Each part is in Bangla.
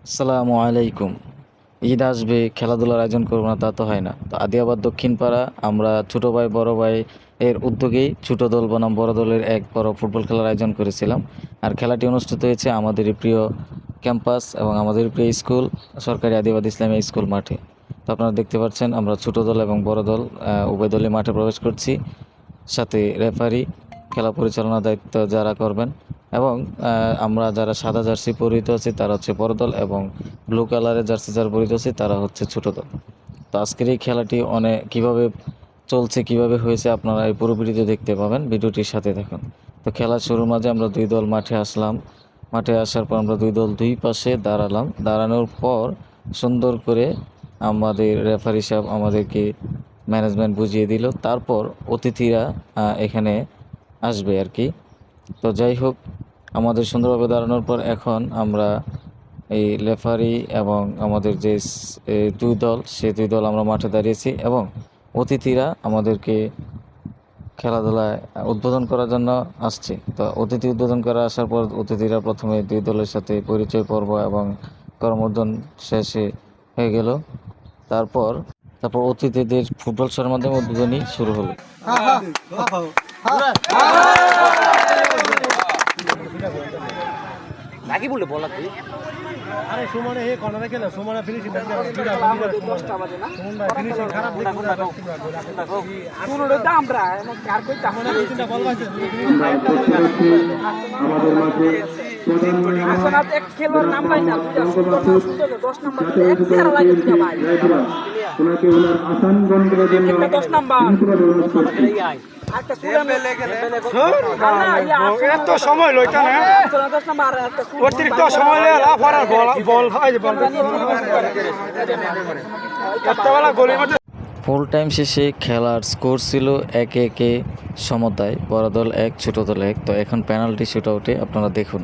আসসালামু আলাইকুম। ঈদ আসবে, খেলাধুলার আয়োজন করব না তা তো হয় না। তো আদিয়াবাদ দক্ষিণ পাড়া আমরা ছোট ভাই বড় ভাই এর উদ্যোগেই ছোট দল বনাম বড় দলের এক বড় ফুটবল খেলার আয়োজন করেছিলাম। আর খেলাটি অনুষ্ঠিত হয়েছে আমাদেরই প্রিয় ক্যাম্পাস এবং আমাদের প্রিয় স্কুল সরকারি আদিবাদ ইসলামিয়া স্কুল মাঠে। তো আপনারা দেখতে পাচ্ছেন আমরা ছোট দল এবং বড় দল উভয় দলই মাঠে প্রবেশ করছি। সাথে রেফারি, খেলা পরিচালনার দায়িত্ব যারা করবেন এবং আমরা যারা সাদা জার্সি পরিহিত আছি তারা হচ্ছে বড় দল এবং ব্লু কালারের জার্সি যারা পরিহিত আছি তারা হচ্ছে ছোট দল। তো আজকের এই খেলাটি কীভাবে চলছে, কীভাবে হয়েছে আপনারা এই পুরো ভিডিওতে দেখতে পাবেন, ভিডিওটির সাথে দেখুন। তো খেলার শুরুর মাঝে আমরা দুই দল মাঠে আসলাম। মাঠে আসার পর আমরা দুই দল দুই পাশে দাঁড়ালাম। দাঁড়ানোর পর সুন্দর করে আমাদের রেফারি সাহেব আমাদেরকে ম্যানেজমেন্ট বুঝিয়ে দিল। তারপর অতিথিরা এখানে আসবে আর কি। তো যাই হোক, আমাদের সুন্দরভাবে দাঁড়ানোর পর এখন আমরা এই রেফারি এবং আমাদের যে দুই দল, সেই দুই দল আমরা মাঠে দাঁড়িয়েছি এবং অতিথিরা আমাদেরকে খেলাধুলায় উদ্বোধন করার জন্য আসছে। তো অতিথি উদ্বোধন করা আসার পর অতিথিরা প্রথমে দুই দলের সাথে পরিচয় পর্ব এবং করমর্দন শেষে হয়ে গেল। তারপর অতিথিদের ফুটবল শোর মাধ্যমে উদ্বোধনী শুরু হলো। নাকি বলে বলা তুই আরে সুমনে হে কর্নারে খেলে সুমনে ফিনিশিং আমাদের 10টা বাজে না ফিনিশিং খারাপ দেখো পুরোটা আমরা আর কই তা সুমনে তিনটা বল পাইছে আমাদের মাঝে আসলে এক খেলোয়াড় নাম পাই না 10 নাম্বার এক চেহারা লাগে দুটা ভাই ওনাকে ওনার আসান গ্রহণ করার জন্য 10 নাম্বার একটা সুরে লেগে এত সময় লইতা না 10 নাম্বার একটা অতিরিক্ত সময় লেলা ফরার বল হয় যে বল একটা বেলা গলির মধ্যে ফুল টাইম শেষে খেলার স্কোর ছিল 1-1 সমতায়, বড় দল 1 ছোট দল 1। তো এখন পেনাল্টি শুট আউটে আপনারা দেখুন।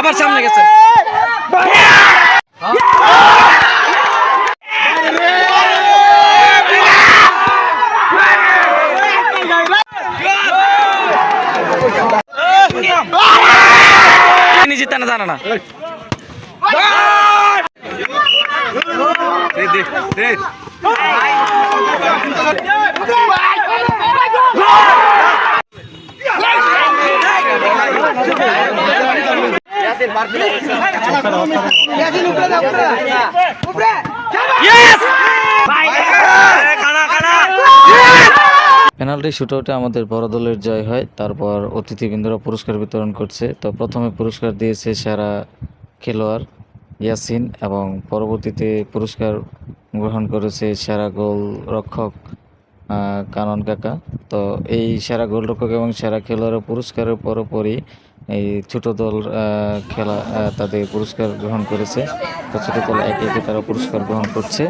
আবার সামনে গেছে জিতে না জানা না পেনাল্টি শুটআউটে আমাদের বড় দলের জয় হয়। তারপর অতিথিবৃন্দরা পুরস্কার বিতরণ করছে। তো প্রথমে পুরস্কার দিয়েছে সেরা খেলোয়াড় ইয়াসিন এবং পরবর্তীতে পুরস্কার গ্রহণ করেছে সেরা গোল রক্ষক কানন কাকা। তো এই সেরা গোলরক্ষক এবং সেরা খেলোয়াড়ের পুরস্কারের পরপরই এই ছোট দল খেলা তাদের পুরস্কার গ্রহণ করেছে। তো ছোট দল 1-1 তারা পুরস্কার গ্রহণ করছে।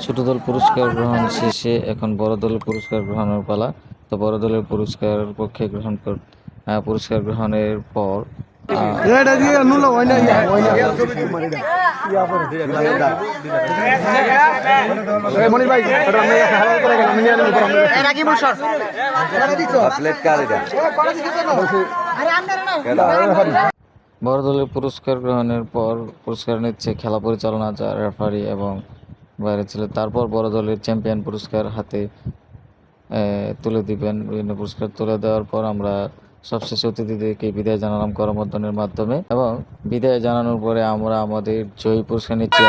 ছোট দল পুরস্কার গ্রহণ শেষে এখন বড় দলের পুরস্কার গ্রহণের পালা। তো বড় দলের পুরস্কার পক্ষে পুরস্কার গ্রহণের পর বড় দলের পুরস্কার গ্রহণের পর পুরস্কার নিচ্ছে খেলা পরিচালনা, যা রেফারি এবং বাইরে ছিল। তারপর বড় দলের চ্যাম্পিয়ন পুরস্কার হাতে তুলে দিবেন। বিভিন্ন পুরস্কার তুলে দেওয়ার পর আমরা সবশেষে অতিথিদেরকে বিদায় জানালাম করমর্দনের মাধ্যমে এবং বিদায় জানানোর পরে আমরা আমাদের জয়ী পুরস্কার নিচ্ছি।